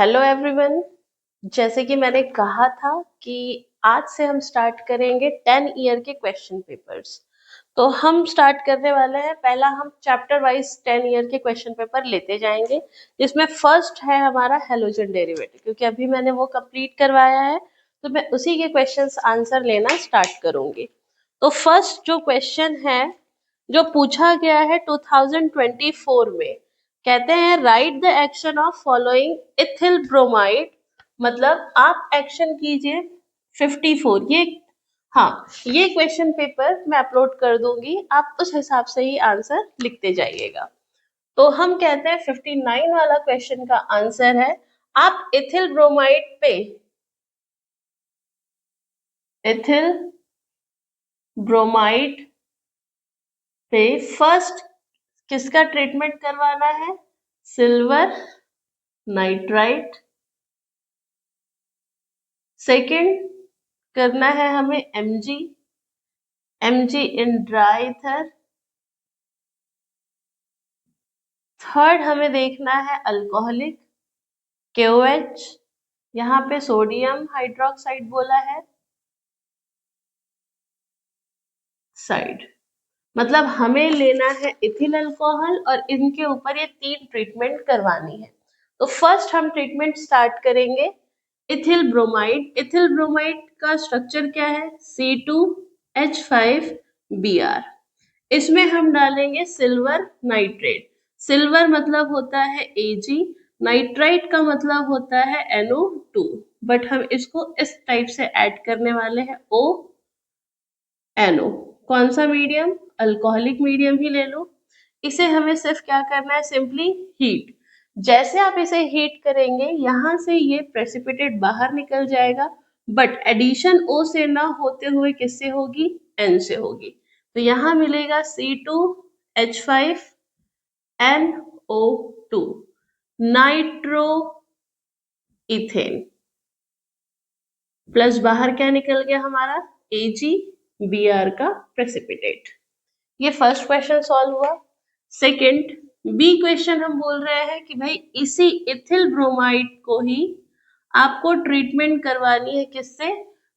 Hello everyone. जैसे कि मैंने कहा था कि आज से हम स्टार्ट करेंगे 10 ईयर के क्वेश्चन पेपर्स। तो हम स्टार्ट करने वाले हैं। पहला हम चैप्टर वाइज 10 ईयर के क्वेश्चन पेपर लेते जाएंगे, जिसमें फर्स्ट है हमारा हेलोजन डेरिवेटिव, क्योंकि अभी मैंने वो कंप्लीट करवाया है तो मैं उसी के क्वेश्चंस आंसर लेना स्टार्ट करूंगी। तो फर्स्ट जो क्वेश्चन है जो पूछा गया है 2024 में, कहते हैं right the action of following ethyl bromide. मतलब आप एक्शन कीजिए 54। ये क्वेश्चन पेपर मैं अपलोड कर दूंगी, आप उस हिसाब से ही आंसर लिखते जाइएगा। तो हम कहते हैं 59 वाला क्वेश्चन का आंसर है, आप इथिल ब्रोमाइड पे इथिल ब्रोमाइड पे फर्स्ट किसका ट्रीटमेंट करवाना है? Silver nitrite. सेकंड करना है हमें MG in dry ether. Third हमें देखना है अल्कोहलिक KOH, यहाँ पे सोडियम हाइड्रोक्साइड बोला है साइड। मतलब हमें लेना है इथिल अल्कोहल और इनके ऊपर ये 3 ट्रीटमेंट करवानी है। तो फर्स्ट हम ट्रीटमेंट स्टार्ट करेंगे इथिल ब्रोमाइड। इथिल ब्रोमाइड का स्ट्रक्चर क्या है? C2H5Br। इसमें हम डालेंगे सिल्वर नाइट्रेट। सिल्वर मतलब होता है Ag, नाइट्राइट का मतलब होता है NO2, बट हम इसको इस टाइप से ऐड करने वाले हैं ONO। कौन सा मीडियम? अल्कोहलिक मीडियम ही ले लो। इसे हमें सिर्फ क्या करना है? Simply heat. जैसे आप इसे हीट करेंगे यहाँ से ये प्रेसिपिटेट बाहर निकल जाएगा, बट एडिशन O से ना होते हुए किससे होगी? N से होगी। तो यहाँ मिलेगा C2H5NO2 नाइट्रो इथेन, प्लस बाहर क्या निकल गया हमारा? AgBr का प्रेसिपिटेट। ये फर्स्ट क्वेश्चन सॉल्व हुआ। सेकंड बी क्वेश्चन हम बोल रहे हैं कि भाई इसी इथिल ब्रोमाइड को ही आपको ट्रीटमेंट करवानी है किससे?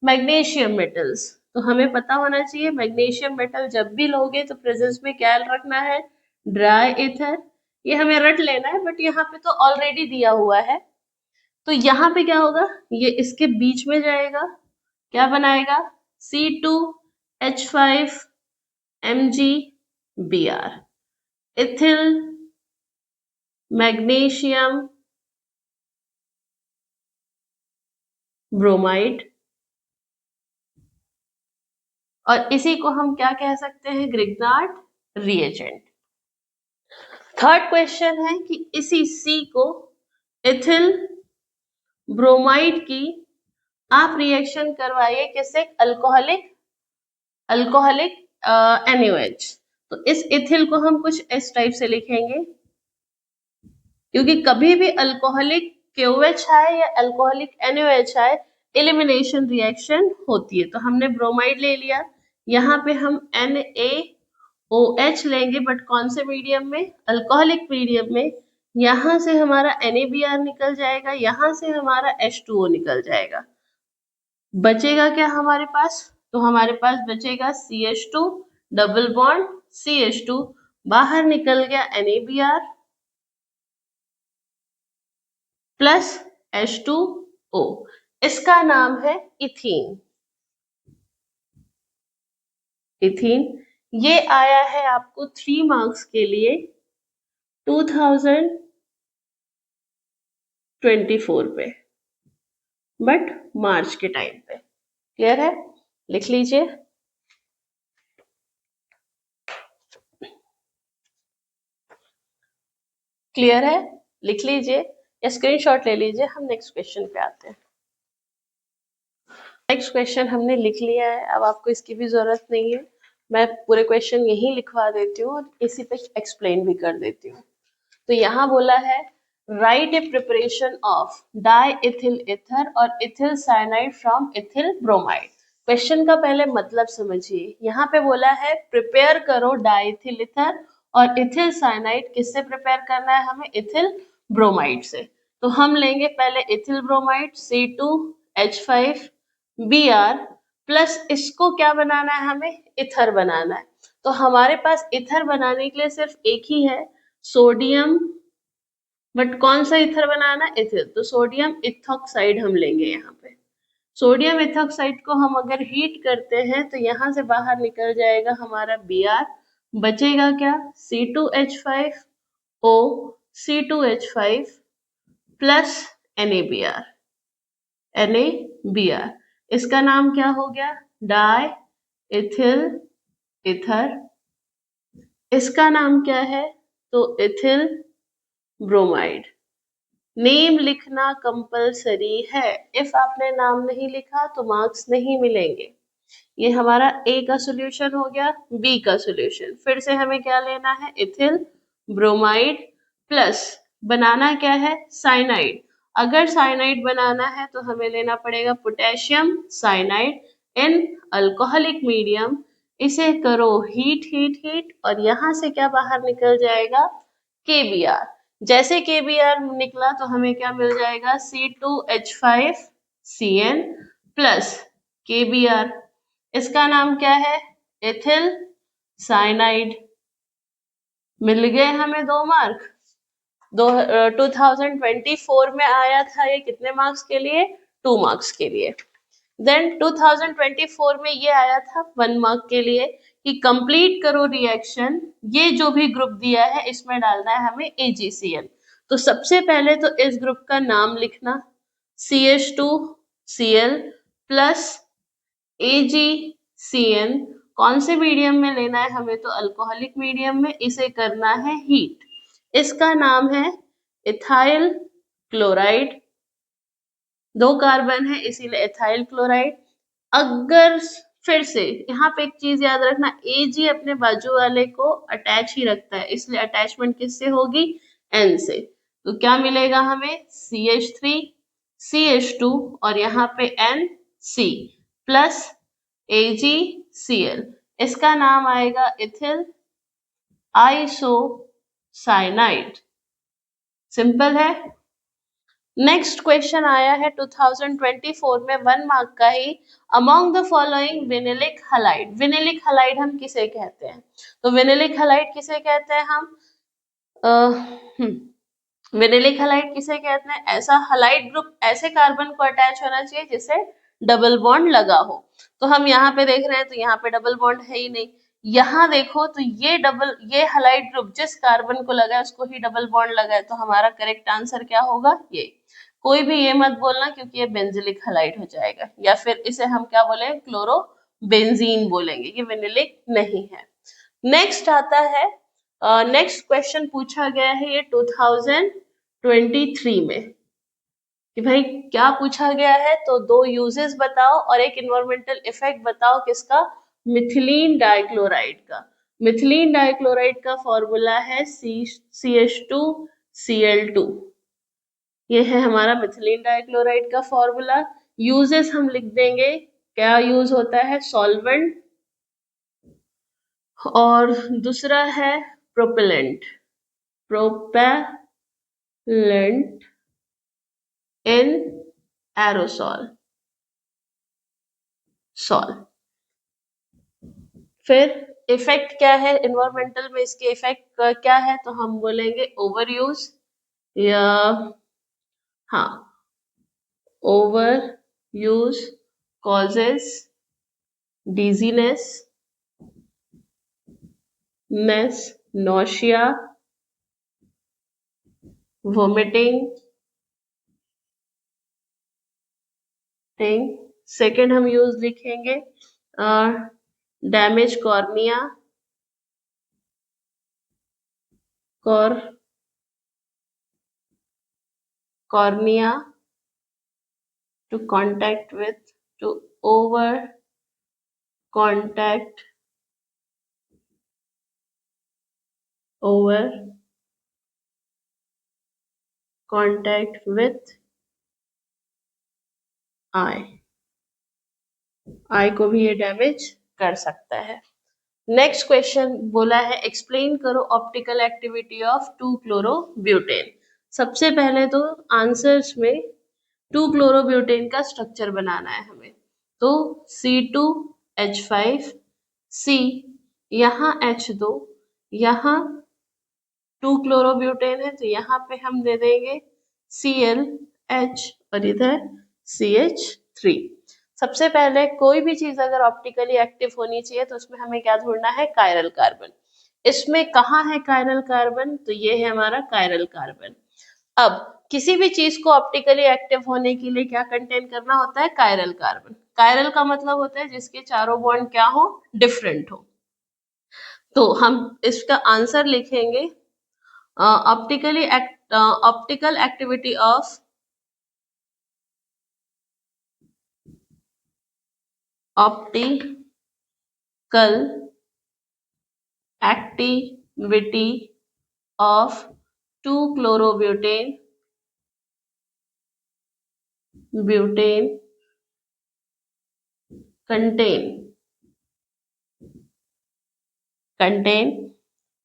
Magnesium metals. तो हमें पता होना चाहिए मैग्नीशियम मेटल जब भी लोगे तो प्रेजेंस में क्या रखना है? Dry ether. ये हमें रट लेना है, बट यहाँ पे तो ऑलरेडी दिया हुआ है। तो यहाँ पे क्या होगा? ये इसके बीच में जाएगा, क्या बनाएगा? C2H5MgBr ethyl magnesium bromide. और इसी को हम क्या कह सकते हैं? Grignard reagent. थर्ड क्वेश्चन है कि इसी C को इथिल ब्रोमाइड की आप रिएक्शन करवाइए किससे? Alcoholic NaOH। तो इस इथिल को हम कुछ इस टाइप से लिखेंगे, क्योंकि कभी भी अल्कोहलिक KOH आए या अल्कोहलिक NaOH आए, एलिमिनेशन रिएक्शन होती है। तो हमने ब्रोमाइड ले लिया, यहाँ पे हम NaOH लेंगे, बट कौन से मीडियम में? अल्कोहलिक मीडियम में। यहाँ से हमारा NaBr निकल जाएगा, यहाँ से हमारा H2O निकल जाएगा। बचेगा क्या हमारे पास? तो हमारे पास बचेगा CH2 डबल बॉन्ड CH2, बाहर निकल गया NaBr प्लस H2O। इसका नाम है इथीन। ये आया है आपको 3 मार्क्स के लिए 2024 पे, बट मार्च के टाइम पे। क्लियर है? लिख लीजिए। क्लियर है? लिख लीजिए या स्क्रीनशॉट ले लीजिए। हम नेक्स्ट क्वेश्चन पे आते हैं। नेक्स्ट क्वेश्चन हमने लिख लिया है, अब आपको इसकी भी जरूरत नहीं है। मैं पूरे क्वेश्चन यही लिखवा देती हूँ और इसी पे एक्सप्लेन भी कर देती हूँ। तो यहाँ बोला है write a preparation of diethyl ether और ethyl cyanide from ethyl bromide. Question का पहले मतलब समझिए। यहाँ पे बोला है प्रिपेयर करो डाई इथिल ईथर और इथिल साइनाइड। किससे प्रिपेयर करना है हमें? इथिल ब्रोमाइड से। तो हम लेंगे पहले इथिल ब्रोमाइड C2H5Br प्लस इसको क्या बनाना है, हमें इथर बनाना है। तो हमारे पास इथर बनाने के लिए सिर्फ एक ही है, सोडियम, बट कौन सा इथर बनाना है, इथिल, तो सोडियम इथॉक्साइड हम लेंगे। यहाँ पे सोडियम इथॉक्साइड को हम अगर हीट करते हैं तो यहाँ से बाहर निकल जाएगा हमारा Br, बचेगा क्या, C2H5O C2H5 plus NaBr, NaBr, इसका नाम क्या हो गया, डाई इथिल इथर। इसका नाम क्या है, तो इथिल ब्रोमाइड। नेम लिखना कंपलसरी है, इफ आपने नाम नहीं लिखा तो मार्क्स नहीं मिलेंगे। ये हमारा ए का सॉल्यूशन हो गया। बी का सॉल्यूशन फिर से हमें क्या लेना है, इथिल ब्रोमाइड प्लस बनाना क्या है, साइनाइड। अगर साइनाइड बनाना है तो हमें लेना पड़ेगा पोटेशियम साइनाइड इन अल्कोहलिक मीडियम। इसे करो हीट हीट हीट और यहाँ से क्या बाहर निकल जाएगा, KBr। जैसे KBr निकला तो हमें क्या मिल जाएगा, C2H5Cn प्लस KBr। इसका नाम क्या है, एथिल साइनाइड। मिल गए हमें 2 मार्क। 2024 में आया था ये कितने मार्क्स के लिए, 2 मार्क्स के लिए। देन 2024 में ये आया था 1 मार्क के लिए कि कंप्लीट करो रिएक्शन, ये जो भी ग्रुप दिया है इसमें डालना है हमें AgCl। तो सबसे पहले तो इस ग्रुप का नाम लिखना, CH2Cl प्लस AgCN। कौन से मीडियम में लेना है हमें, तो अल्कोहलिक मीडियम में। इसे करना है हीट, इसका नाम है इथाइल क्लोराइड। 2 कार्बन है इसीलिए एथाइल क्लोराइड। अगर फिर से यहाँ पे एक चीज याद रखना, Ag अपने बाजू वाले को अटैच ही रखता है, इसलिए अटैचमेंट किससे होगी, N से। तो क्या मिलेगा हमें, CH3 CH2 और यहाँ पे NC प्लस AgCl। इसका नाम आएगा इथिल आइसोसाइनाइड। सिंपल है। नेक्स्ट क्वेश्चन आया है 2024 में 1 मार्क का ही, among the following vinylic halide. Vinylic halide हम किसे कहते हैं, तो विनिलिक हलाइड किसे कहते हैं हम, विनिलिक हलाइड किसे कहते हैं, ऐसा हलाइड ग्रुप ऐसे कार्बन को अटैच होना चाहिए जिसे डबल बॉन्ड लगा हो। तो हम यहाँ पे देख रहे हैं तो यहाँ पे डबल बॉन्ड है ही नहीं। यहाँ देखो तो ये हलाइड ग्रुप जिस कार्बन को लगा है उसको ही डबल बॉन्ड लगा है, तो हमारा करेक्ट आंसर क्या होगा, ये। कोई भी ये मत बोलना क्योंकि ये बेंजिलिक हलाइड हो जाएगा, या फिर इसे हम क्या बोले, क्लोरो बेंजीन बोलेंगे, ये विनिलिक नहीं है। नेक्स्ट आता है, नेक्स्ट क्वेश्चन पूछा गया है ये 2023 में कि भाई क्या पूछा गया है, तो 2 यूजेस बताओ और एक इन्वायरमेंटल इफेक्ट बताओ, किसका, मिथिलीन डाइक्लोराइड का। मिथिलीन डाइक्लोराइड का फॉर्मूला है CH2Cl2। ये है हमारा मिथिलीन डाइक्लोराइड का फॉर्मूला। यूजेस हम लिख देंगे, क्या यूज होता है, सॉल्वेंट, और दूसरा है प्रोपेलेंट, प्रोपेलेंट इन एरोसॉल सॉल। फिर इफेक्ट क्या है, इन्वायरमेंटल में इसके इफेक्ट क्या है, तो हम बोलेंगे ओवर यूज, या हाँ, over use causes dizziness, nausea, vomiting thing। Second हम यूज लिखेंगे damage cornea, cornea to contact with, to over contact with आई को भी ये डैमेज कर सकता है। नेक्स्ट क्वेश्चन बोला है एक्सप्लेन करो ऑप्टिकल एक्टिविटी ऑफ 2-chloroब्यूटेन। सबसे पहले तो आंसर्स में 2-क्लोरोब्यूटेन का स्ट्रक्चर बनाना है हमें। तो C2H5 C, यहाँ H2, यहाँ 2-क्लोरोब्यूटेन है तो यहाँ पे हम दे देंगे ClH और इधर CH3। सबसे पहले कोई भी चीज अगर ऑप्टिकली एक्टिव होनी चाहिए तो उसमें हमें क्या ढूंढना है? Chiral carbon. इसमें कहाँ है कायरल कार्बन? तो ये है हमारा कायरल कार्बन। अब किसी भी चीज को ऑप्टिकली एक्टिव होने के लिए क्या कंटेन करना होता है? Chiral carbon. कायरल का मतलब होता है जिसके चारों बॉन्ड क्या हो? डिफरेंट हो। तो हम इसका आंसर लिखेंगे optical activity of optical activity of 2-chlorobutane butane contain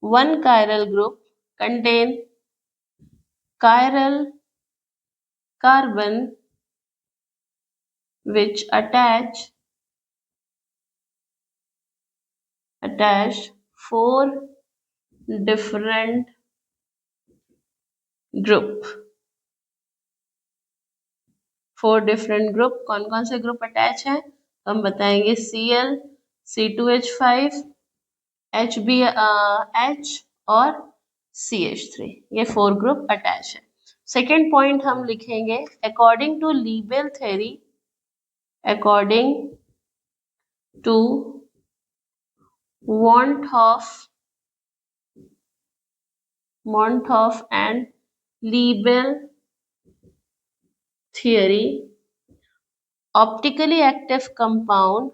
one chiral group, contain chiral carbon which attach 4 different group। 4 different group. कौन कौन से ग्रुप अटैच हैं? तो हम बताएंगे Cl, C2H5, HbH और CH3। ये 4 ग्रुप अटैच है। सेकेंड पॉइंट हम लिखेंगे according to Le Bel theory, according to Montoff and Liebel theory, optically active compound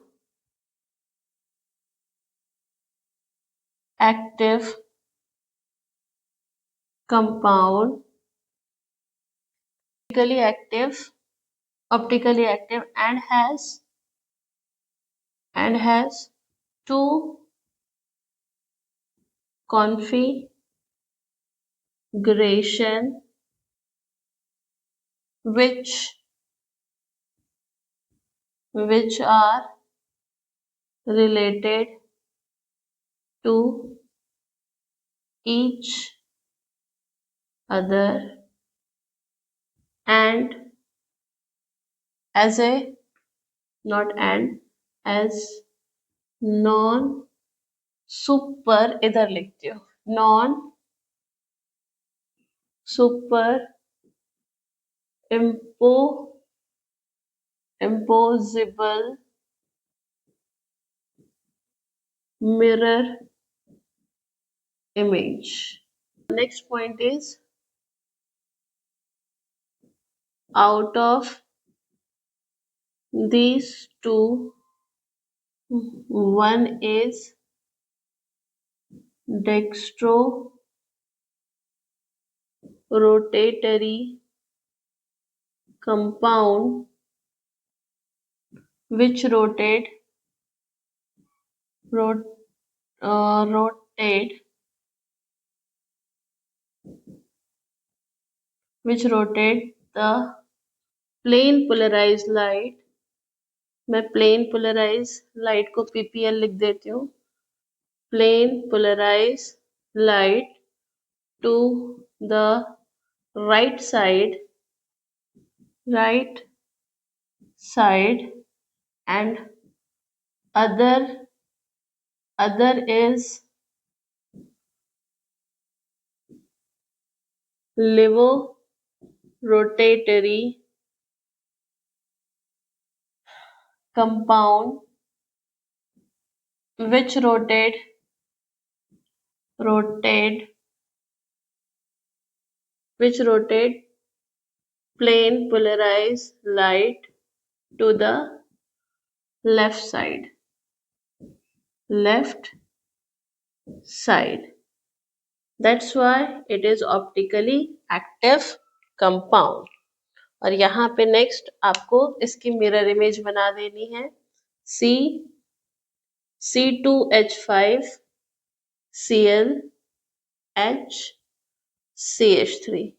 optically active and has two configuration which are related to each other and as non super, इधर लिखती हूँ, non super imposable mirror image. Next point is out of these two, one is dextrorotatory compound which rotate the plane polarized light। मैं plane polarise light को PPL लिख देती हूँ। Plane polarise light to the right side and other is levorotatory compound which rotate plane polarized light to the left side। That's why it is optically active compound। और यहाँ पे next आपको इसकी mirror image बना देनी है। C2H5 Cl H CH3।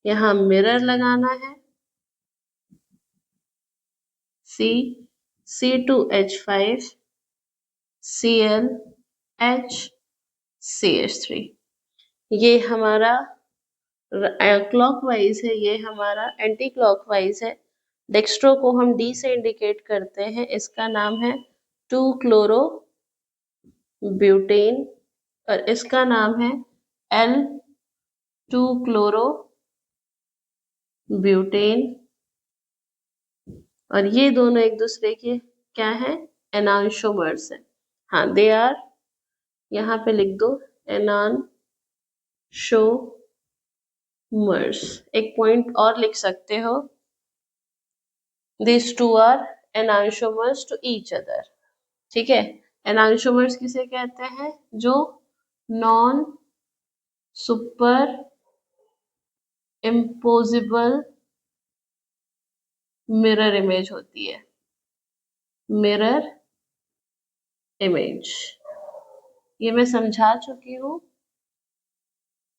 यहाँ mirror लगाना है, C2H5 Cl H CH3। ये हमारा क्लॉकवाइज है, ये हमारा एंटी क्लॉकवाइज है। डेक्स्ट्रो को हम D से इंडिकेट करते हैं, इसका नाम है 2 क्लोरो ब्यूटेन और इसका नाम है L2 क्लोरो ब्यूटेन। और ये दोनों एक दूसरे के क्या है, एनांशोमर्स है। हाँ, दे आर, यहाँ पे लिख दो एनांशोमर्स। एक पॉइंट और लिख सकते हो, this two are enantiomers to each other. ठीक है, एनांशोमर्स किसे कहते हैं, जो non super impossible mirror image होती है, मिरर इमेज। ये मैं समझा चुकी हूँ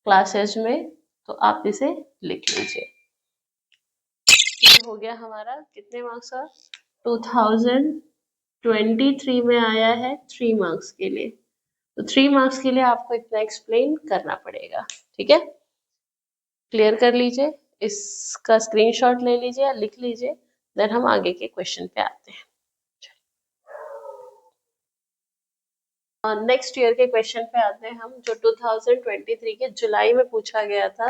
क्लासेस में, तो आप इसे लिख लीजिए। ये हो गया हमारा कितने मार्क्स का, 2023 में आया है 3 मार्क्स के लिए। तो 3 मार्क्स के लिए आपको इतना एक्सप्लेन करना पड़ेगा। ठीक है, क्लियर कर लीजिए, इसका स्क्रीनशॉट ले लीजिए या लिख लीजिए, देन हम आगे के क्वेश्चन पे आते हैं। नेक्स्ट ईयर के क्वेश्चन पे आते हैं हम, जो 2023 के जुलाई में पूछा गया था।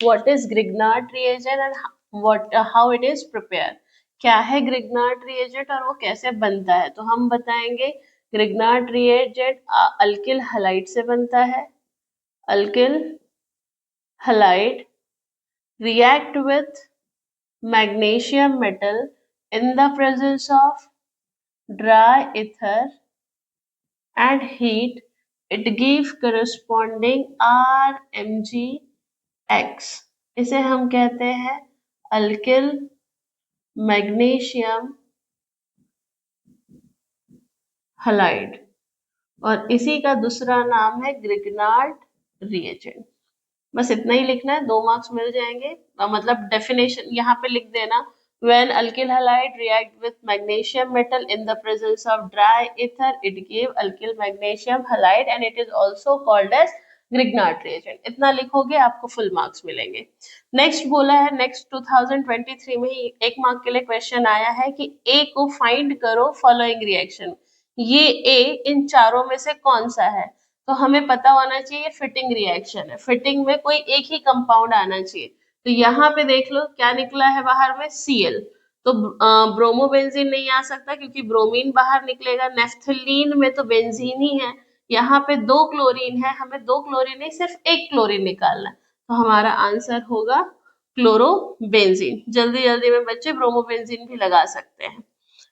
What is Grignard reagent and what how it is prepare. क्या है ग्रिग्नार्ड रिएजेंट और वो कैसे बनता है, तो हम बताएंगे ग्रिग्नार्ड रिएजेंट अल्किल हलाइड से बनता है। Alkyl halide react with magnesium metal in the presence of dry ether and heat, it give corresponding RMgX। इसे हम कहते हैं अल्किल मैग्नीशियम हलाइड और इसी का दूसरा नाम है ग्रिग्नार्ड रिएजेंट। बस इतना ही लिखना है, 2 मार्क्स मिल जाएंगे। मतलब डेफिनेशन यहाँ पे लिख देना, when alkyl halide react with magnesium metal in the presence of dry ether, it give alkyl magnesium halide and it is also called as Grignard reagent। इतना लिखोगे आपको फुल मार्क्स मिलेंगे। नेक्स्ट बोला है, नेक्स्ट 2023 में ही 1 मार्क के लिए question आया है कि ए को फाइंड करो फॉलोइंग रिएक्शन। ये ए इन चारों में से कौन सा है, तो हमें पता होना चाहिए फिटिंग रिएक्शन है, फिटिंग में कोई एक ही कंपाउंड आना चाहिए। तो यहाँ पे देख लो क्या निकला है बाहर में, Cl। तो ब्रोमोबेंजीन नहीं आ सकता क्योंकि ब्रोमीन बाहर निकलेगा। नेफ्थलीन में तो बेंजीन ही है। यहाँ पे 2 क्लोरीन है, हमें 2 क्लोरीन नहीं सिर्फ 1 क्लोरीन निकालना है, तो हमारा आंसर होगा क्लोरोबेंजीन। जल्दी जल्दी में बच्चे ब्रोमोबेंजीन भी लगा सकते हैं।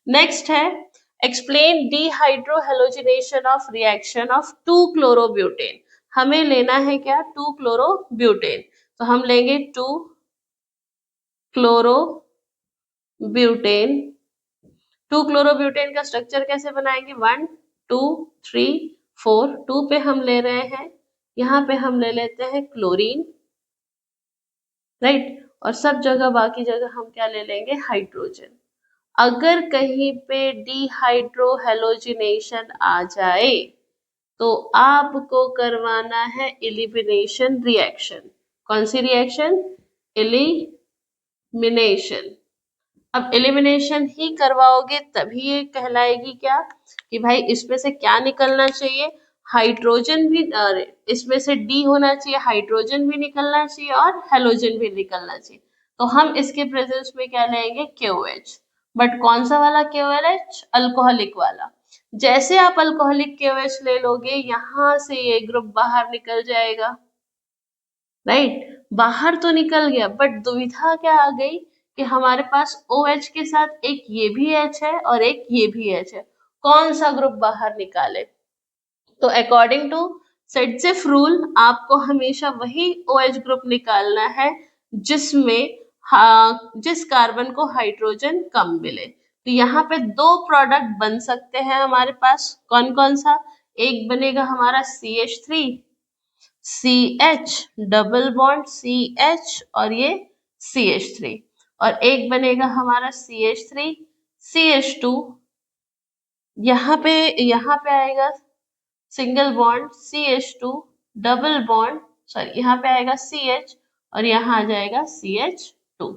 नेक्स्ट है explain dehydrohalogenation of reaction of 2 chlorobutane. हमें लेना है क्या, 2 क्लोरोब्यूटेन। तो हम लेंगे 2 क्लोरोब्यूटेन। 2 क्लोरोब्यूटेन का स्ट्रक्चर कैसे बनाएंगे, 1 2 3 4। 2 पे हम ले रहे हैं, यहाँ पे हम ले लेते हैं क्लोरीन, राइट। और सब जगह बाकी जगह हम क्या ले लेंगे, हाइड्रोजन। अगर कहीं पे डिहाइड्रोहेलोजिनेशन आ जाए तो आपको करवाना है एलिमिनेशन रिएक्शन। कौन सी रिएक्शन, एलिमिनेशन। अब एलिमिनेशन ही करवाओगे तभी ये कहलाएगी क्या, कि भाई इसमें से क्या निकलना चाहिए, हाइड्रोजन भी, इसमें से डी होना चाहिए, हाइड्रोजन भी निकलना चाहिए और हेलोजन भी निकलना चाहिए। तो हम इसके प्रेजेंस में क्या लेंगे, KOH। बट कौन सा वाला KOH, अल्कोहलिक वाला। जैसे आप अल्कोहलिक KOH ले लोगे, यहाँ से ये ग्रुप बाहर निकल जाएगा, राइट। बाहर तो निकल गया, बट दुविधा क्या आ गई कि हमारे पास OH के साथ एक ये भी H है और एक ये भी H है, कौन सा ग्रुप बाहर निकाले। तो अकॉर्डिंग टू सेडजिफ रूल आपको हमेशा वही OH ग्रुप निकालना है जिसमें जिस कार्बन को हाइड्रोजन कम मिले। तो यहाँ पे 2 प्रोडक्ट बन सकते हैं हमारे पास, कौन कौन सा, एक बनेगा हमारा CH3, CH double bond CH और ये CH3 और एक बनेगा हमारा CH3 CH2 यहाँ पे आएगा single bond CH2 double bond sorry यहाँ पे आएगा CH और यहाँ आ जाएगा CH2।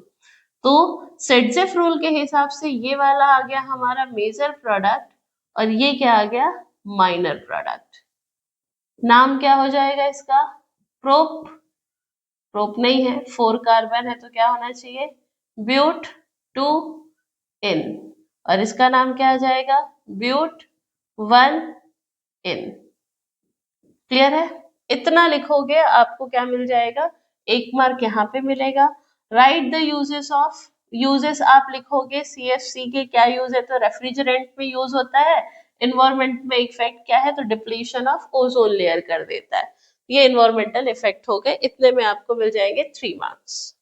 तो सेडजेफ रूल के हिसाब से ये वाला आ गया हमारा मेजर प्रोडक्ट और ये क्या आ गया माइनर प्रोडक्ट। नाम क्या हो जाएगा इसका प्रोप नहीं है 4 कार्बन है तो क्या होना चाहिए ब्यूट 2 इन और इसका नाम क्या आ जाएगा ब्यूट 1 इन। क्लियर है? इतना लिखोगे आपको क्या मिल जाएगा 1 मार्क यहाँ पे मिलेगा। राइट द यूजेस आप लिखोगे CFC के क्या यूज है तो रेफ्रिजरेंट में यूज होता है। इन्वायरमेंट में इफेक्ट क्या है तो डिप्लीशन ऑफ ओजोन लेयर कर देता है। ये इन्वायरमेंटल इफेक्ट हो गए, इतने में आपको मिल जाएंगे 3 मार्क्स।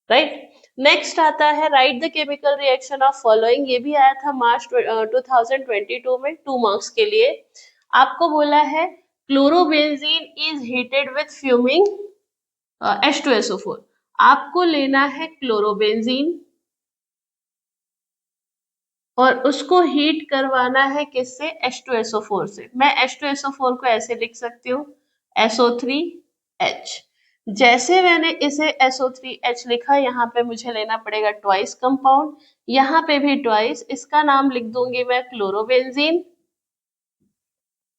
राइट, नेक्स्ट आता है right the chemical reaction of following. ये भी आया था मार्च 2022 में 2 मार्क्स के लिए। आपको बोला है chlorobenzene is heated with fuming H2SO4। आपको लेना है क्लोरोबेंजीन और उसको हीट करवाना है किससे H2SO4 से। मैं H2SO4 को ऐसे लिख सकती हूँ SO3H। जैसे मैंने इसे SO3H लिखा यहाँ पे मुझे लेना पड़ेगा ट्वाइस कंपाउंड, यहाँ पे भी ट्वाइस, इसका नाम लिख दूंगी मैं क्लोरोबेंजीन।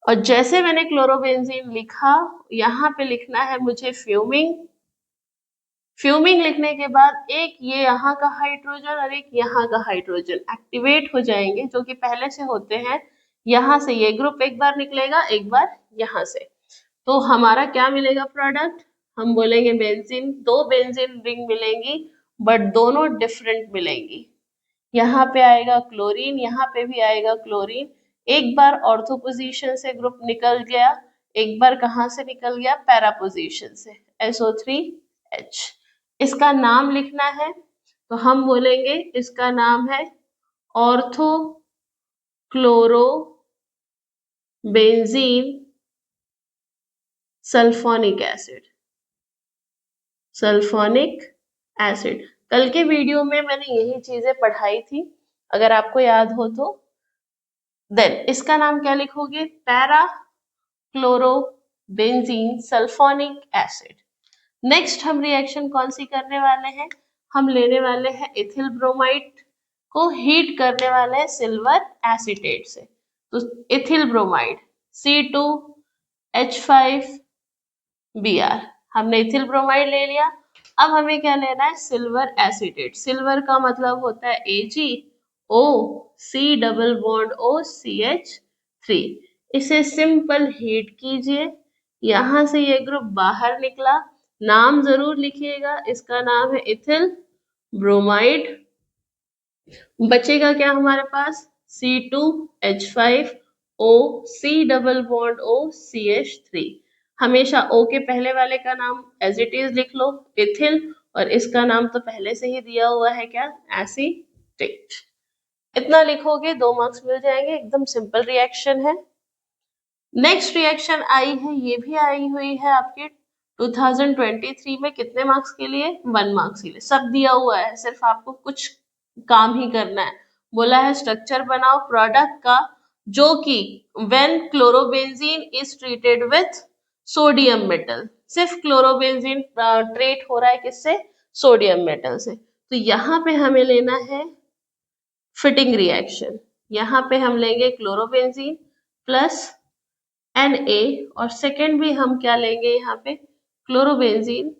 और जैसे मैंने क्लोरोबेंजीन लिखा यहाँ पे लिखना है मुझे फ्यूमिंग लिखने के बाद एक ये यहाँ का हाइड्रोजन और एक यहाँ का हाइड्रोजन एक्टिवेट हो जाएंगे जो कि पहले से होते हैं। यहाँ से ये ग्रुप एक बार निकलेगा एक बार यहाँ से, तो हमारा क्या मिलेगा प्रोडक्ट हम बोलेंगे बेंजीन। 2 बेंजीन रिंग मिलेंगी बट दोनों डिफरेंट मिलेंगी। यहाँ पे आएगा क्लोरीन, यहाँ पे भी आएगा क्लोरीन। एक बार ऑर्थो पोजीशन से ग्रुप निकल गया, एक बार कहाँ से निकल गया पैरा पोजीशन से SO3H। इसका नाम लिखना है तो हम बोलेंगे इसका नाम है ortho chloro benzene sulphonic acid. कल के वीडियो में मैंने यही चीजें पढ़ाई थी, अगर आपको याद हो तो। देन इसका नाम क्या लिखोगे para chloro benzene sulphonic acid. Next हम रिएक्शन कौन सी करने वाले हैं, हम लेने वाले हैं इथिल ब्रोमाइड को हीट करने वाले हैं सिल्वर एसीटेट से। तो इथिल ब्रोमाइड C2H5Br, हमने इथिल ब्रोमाइड ले लिया। अब हमें क्या लेना है सिल्वर एसीटेट। सिल्वर का मतलब होता है AgO C double bond OCH3। इसे सिंपल हीट कीजिए, यहां से ये ग्रुप बाहर निकला, नाम जरूर लिखिएगा, इसका नाम है इथिल ब्रोमाइड। बचेगा क्या हमारे पास C2H5O C double bond OCH3। हमेशा O के पहले वाले का नाम एज इट इज लिख लो इथिल, और इसका नाम तो पहले से ही दिया हुआ है क्या एसीटेट। इतना लिखोगे 2 मार्क्स मिल जाएंगे, एकदम सिंपल रिएक्शन है। नेक्स्ट रिएक्शन आई है, ये भी आई हुई है आपके 2023 में, कितने मार्क्स के लिए 1 मार्क्स के लिए। सब दिया हुआ है, सिर्फ आपको कुछ काम ही करना है। बोला है स्ट्रक्चर बनाओ प्रोडक्ट का जो कि when chlorobenzene is treated with sodium metal. सिर्फ क्लोरोबेंजीन ट्रीट हो रहा है किससे सोडियम मेटल से। तो यहाँ पे हमें लेना है फिटिंग रिएक्शन। यहाँ पे हम लेंगे क्लोरोबेंजीन प्लस Na और सेकेंड भी हम क्या लेंगे यहाँ पे क्लोरोबेंजीन।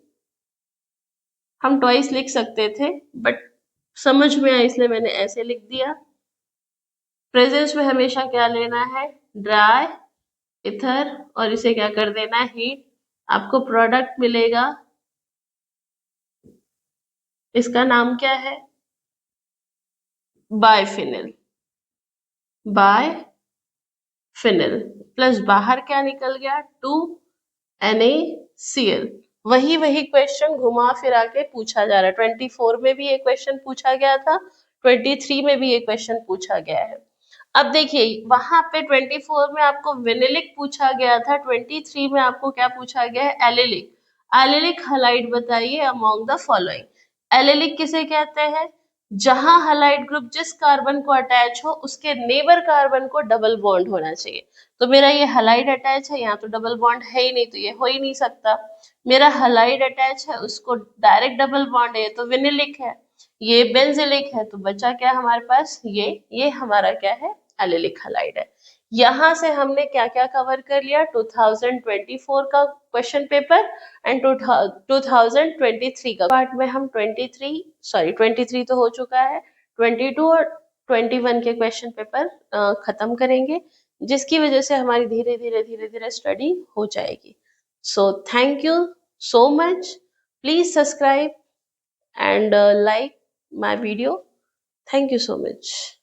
हम ट्वाइस लिख सकते थे बट समझ में आया इसलिए मैंने ऐसे लिख दिया। प्रेजेंस में हमेशा क्या लेना है ड्राई इथर और इसे क्या कर देना है हीट। आपको प्रोडक्ट मिलेगा, इसका नाम क्या है बायफिनिल प्लस बाहर क्या निकल गया 2NaCl। वही क्वेश्चन घुमा फिरा के पूछा जा रहा है। 24 में भी एक क्वेश्चन पूछा गया था, 23 में भी एक क्वेश्चन पूछा गया है। अब देखिए वहां पे 24 में आपको विनिलिक पूछा गया था, 23 में आपको क्या पूछा गया है, एलिलिक। एलिलिक हलाइड बताइए अमॉन्ग द फॉलोइंग। एलिलिक किसे कहते हैं, जहां हलाइड ग्रुप जिस कार्बन को अटैच हो उसके नेबर कार्बन को डबल बॉन्ड होना चाहिए। तो मेरा ये हलाइड अटैच है, यहाँ तो डबल बॉन्ड है ही नहीं, तो ये हो ही नहीं सकता। मेरा हलाइड अटैच है, उसको डायरेक्ट डबल बॉन्ड है, तो विनिलिक है। ये बेंजिलिक है, तो बचा क्या हमारे पास, ये हमारा क्या है, एलिलिक हलाइड है। यहाँ से हमने क्या क्या कवर कर लिया, 2024 का क्वेश्चन पेपर एंड 2023 का पार्ट में हम 23 तो हो चुका है, 22 और 21 के क्वेश्चन पेपर खत्म करेंगे, जिसकी वजह से हमारी धीरे धीरे स्टडी हो जाएगी। So thank you so much, please subscribe and like my video. Thank you so much.